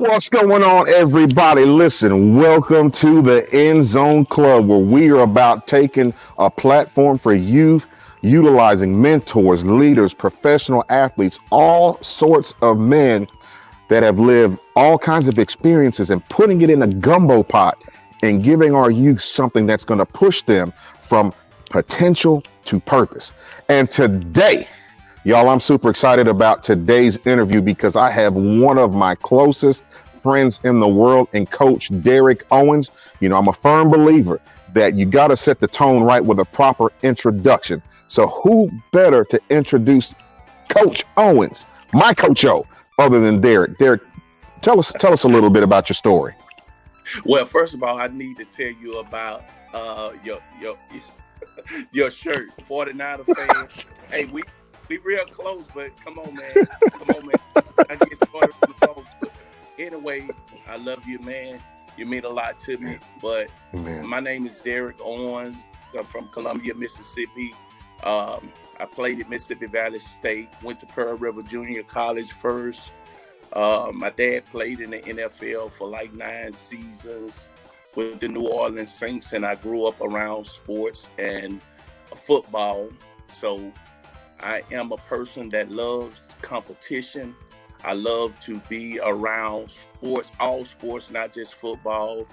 What's going on, everybody? Listen, welcome to the End Zone Club, where we are about taking a platform for youth, utilizing mentors, leaders, professional athletes, all sorts of men that have lived all kinds of experiences and putting it in a gumbo pot and giving our youth something that's going to push them from potential to purpose. And today, y'all, I'm super excited about today's interview because I have one of my closest friends in the world and Coach Derek Owens. You know, I'm a firm believer that you got to set the tone right with a proper introduction. So who better to introduce Coach Owens, my Coach O, other than Derek? Derek, tell us a little bit about your story. Well, first of all, I need to tell you about your your shirt, 49er fan. Hey, we real close, but come on, man. Come on, man. I get started from the phone. But anyway, I love you, man. You mean a lot to me. But Man. my name is Derek Owens. I'm from Columbia, Mississippi. I played at Mississippi Valley State, went to Pearl River Junior College first. My dad played in the NFL for like 9 seasons with the New Orleans Saints, and I grew up around sports and football. So I am a person that loves competition. I love to be around sports, all sports, not just football.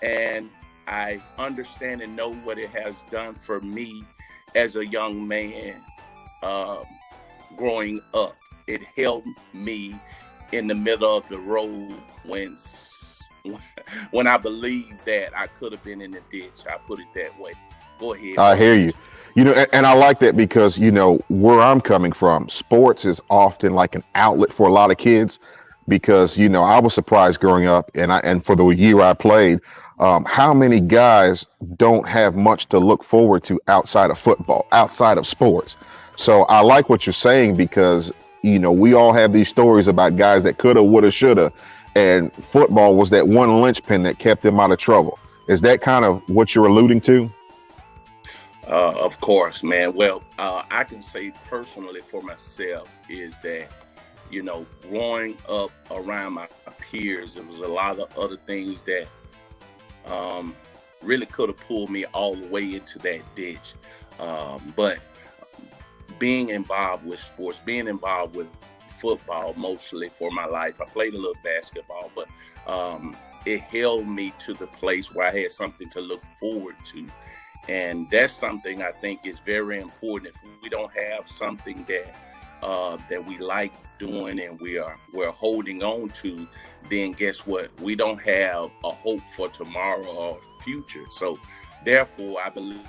And I understand and know what it has done for me as a young man growing up. It helped me in the middle of the road when I believed that I could have been in the ditch. I put it that way. Go ahead. I hear you. You know, and I like that because, you know, where I'm coming from, sports is often like an outlet for a lot of kids because, you know, I was surprised growing up and for the year I played, how many guys don't have much to look forward to outside of football, outside of sports. So I like what you're saying because, you know, we all have these stories about guys that coulda, woulda, shoulda, and football was that one linchpin that kept them out of trouble. Is that kind of what you're alluding to? Of course, man. Well, I can say personally for myself is that, you know, growing up around my peers, there was a lot of other things that really could have pulled me all the way into that ditch. But being involved with sports, being involved with football mostly for my life, I played a little basketball, but it held me to the place where I had something to look forward to. And that's something I think is very important. If we don't have something that we like doing and we're holding on to, then guess what? We don't have a hope for tomorrow or future. So therefore, I believe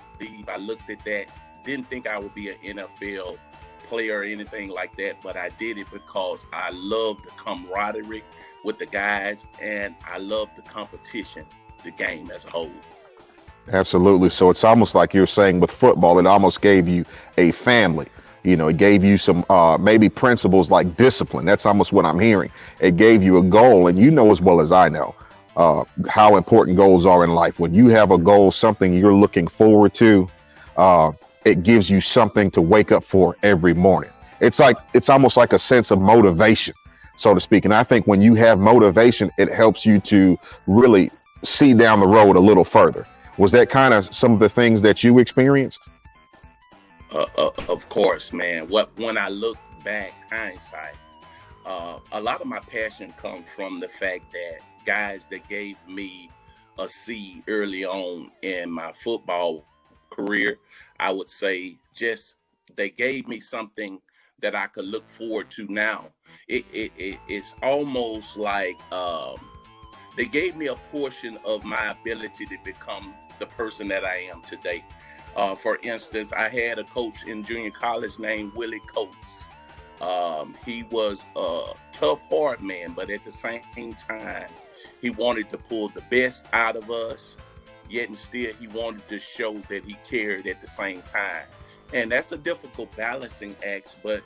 I looked at that, didn't think I would be an NFL player or anything like that, but I did it because I love the camaraderie with the guys and I love the competition, the game as a whole. Absolutely. So it's almost like you're saying with football, it almost gave you a family. You know, it gave you some maybe principles like discipline. That's almost what I'm hearing. It gave you a goal, and you know as well as I know how important goals are in life. When you have a goal, something you're looking forward to, it gives you something to wake up for every morning. It's almost like a sense of motivation, so to speak. And I think when you have motivation, it helps you to really see down the road a little further. Was that kind of some of the things that you experienced? Of course, man. When I look back, hindsight, a lot of my passion comes from the fact that guys that gave me a seed early on in my football career, I would say just they gave me something that I could look forward to now. It's almost like they gave me a portion of my ability to become the person that I am today. For instance, I had a coach in junior college named Willie Coates. He was a tough, hard man, but at the same time, he wanted to pull the best out of us, yet and still he wanted to show that he cared at the same time. And that's a difficult balancing act, but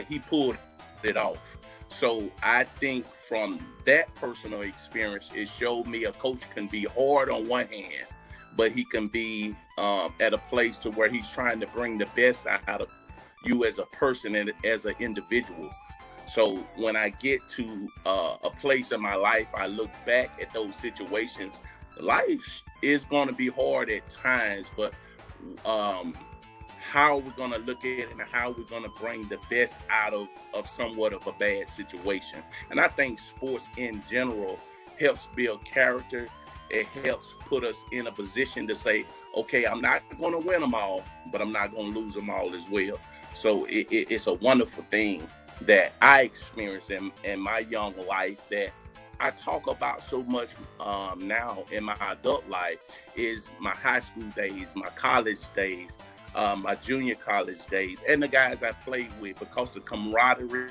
he pulled it off. So I think from that personal experience, it showed me a coach can be hard on one hand, but he can be at a place to where he's trying to bring the best out of you as a person and as an individual. So when I get to a place in my life, I look back at those situations. Life is going to be hard at times, but um, how we're going to look at it and how we're going to bring the best out of somewhat of a bad situation. And I think sports in general helps build character. It helps put us in a position to say, okay, I'm not going to win them all, but I'm not going to lose them all as well. So it's a wonderful thing that I experienced in my young life that I talk about so much now in my adult life is my high school days, my college days, my junior college days, and the guys I played with, because the camaraderie,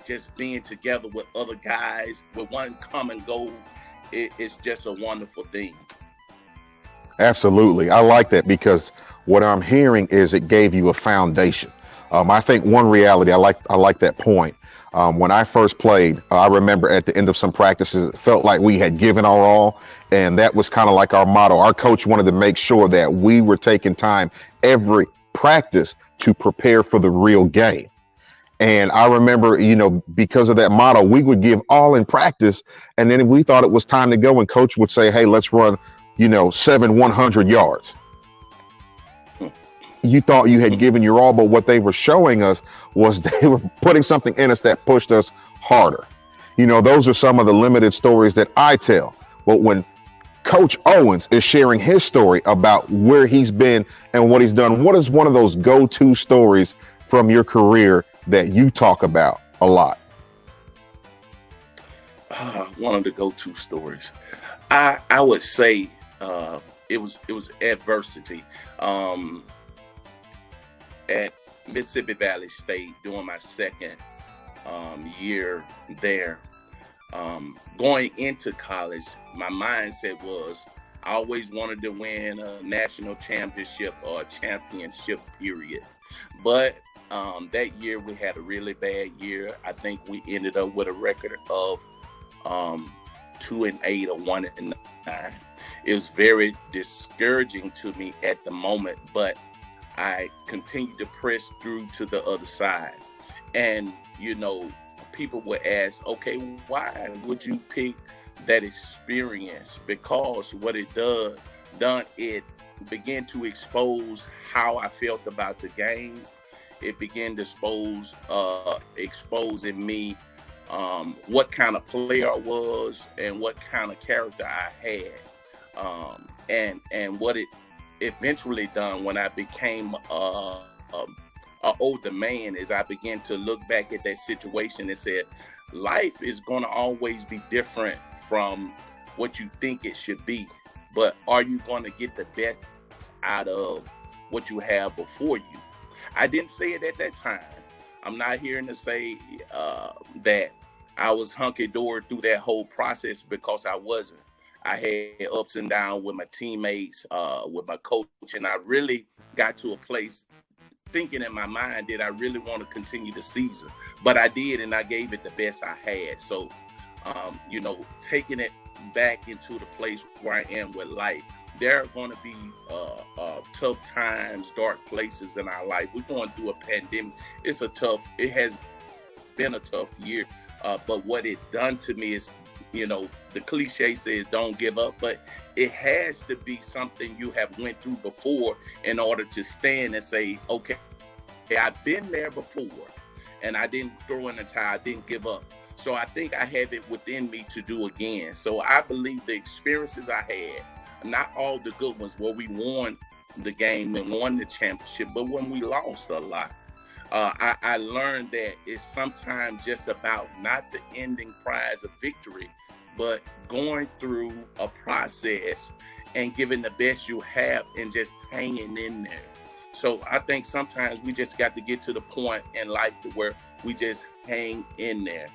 just being together with other guys with one common goal, it's just a wonderful thing. Absolutely. I like that because what I'm hearing is it gave you a foundation. I think one reality, I like that point. When I first played, I remember at the end of some practices, it felt like we had given our all. And that was kind of like our motto. Our coach wanted to make sure that we were taking time every practice to prepare for the real game. And I remember, because of that motto, we would give all in practice. And then if we thought it was time to go, and coach would say, hey, let's run, 100 yards. You thought you had given your all, but what they were showing us was they were putting something in us that pushed us harder. Those are some of the limited stories that I tell. But when Coach Owens is sharing his story about where he's been and what he's done, what is one of those go-to stories from your career that you talk about a lot? One of the go-to stories, I would say it was adversity. At Mississippi Valley State during my second year there, going into college, my mindset was I always wanted to win a national championship or a championship period. But that year we had a really bad year. I think we ended up with a record of 2-8 or 1-9. It was very discouraging to me at the moment, but I continued to press through to the other side. And, people would ask, okay, why would you pick that experience? Because what it done, it began to expose how I felt about the game. It began to exposing me what kind of player I was and what kind of character I had. And what it eventually done when I became an older man is I began to look back at that situation and said, life is going to always be different from what you think it should be. But are you going to get the best out of what you have before you? I didn't say it at that time. I'm not hearing to say that I was hunky-dory through that whole process, because I wasn't. I had ups and downs with my teammates, with my coach, and I really got to a place thinking in my mind, did I really want to continue the season? But I did, and I gave it the best I had. So, taking it back into the place where I am with life, there are going to be tough times, dark places in our life. We're going through a pandemic. It has been a tough year. But what it done to me is, the cliche says don't give up, but it has to be something you have went through before in order to stand and say, okay, I've been there before and I didn't throw in the towel, I didn't give up. So I think I have it within me to do again. So I believe the experiences I had, not all the good ones where we won the game and won the championship, but when we lost a lot. I learned that it's sometimes just about not the ending prize of victory, but going through a process and giving the best you have and just hanging in there. So I think sometimes we just got to get to the point in life where we just hang in there.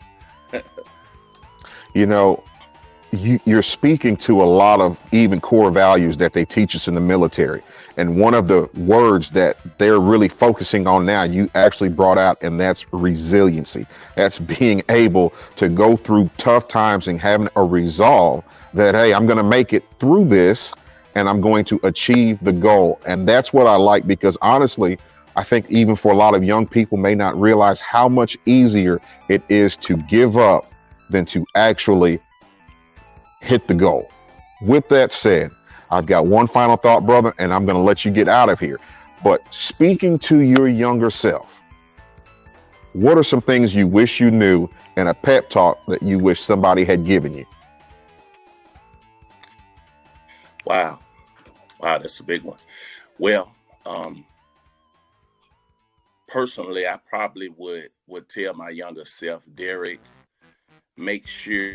You're speaking to a lot of even core values that they teach us in the military. And one of the words that they're really focusing on now, you actually brought out, and that's resiliency. That's being able to go through tough times and having a resolve that, hey, I'm going to make it through this and I'm going to achieve the goal. And that's what I like, because honestly, I think even for a lot of young people may not realize how much easier it is to give up than to actually hit the goal. With that said, I've got one final thought, brother, and I'm going to let you get out of here. But speaking to your younger self, what are some things you wish you knew and a pep talk that you wish somebody had given you? Wow. Wow, that's a big one. Well, personally, I probably would tell my younger self, Derek, make sure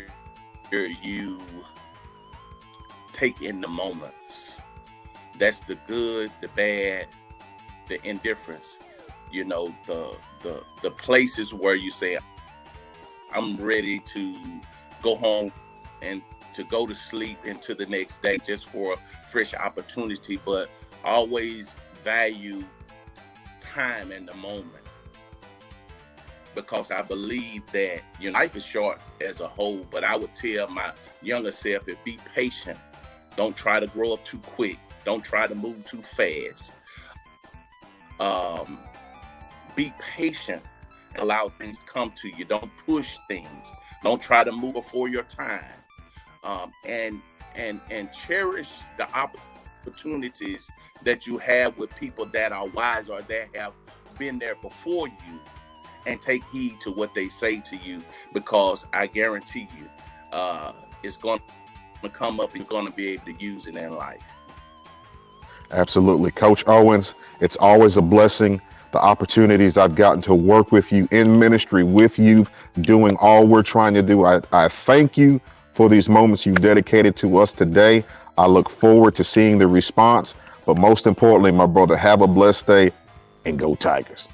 you take in the moments. That's the good, the bad, the indifference. You know, the places where you say, I'm ready to go home and to go to sleep into the next day just for a fresh opportunity, but always value time in the moment. Because I believe that life is short as a whole, but I would tell my younger self, be patient. Don't try to grow up too quick. Don't try to move too fast. Be patient and allow things to come to you. Don't push things. Don't try to move before your time. And cherish the opportunities that you have with people that are wise or that have been there before you, and take heed to what they say to you, because I guarantee you it's going to come up and you're going to be able to use it in life. Absolutely. Coach Owens, it's always a blessing. The opportunities I've gotten to work with you in ministry, with you, doing all we're trying to do. I thank you for these moments you've dedicated to us today. I look forward to seeing the response. But most importantly, my brother, have a blessed day and go Tigers.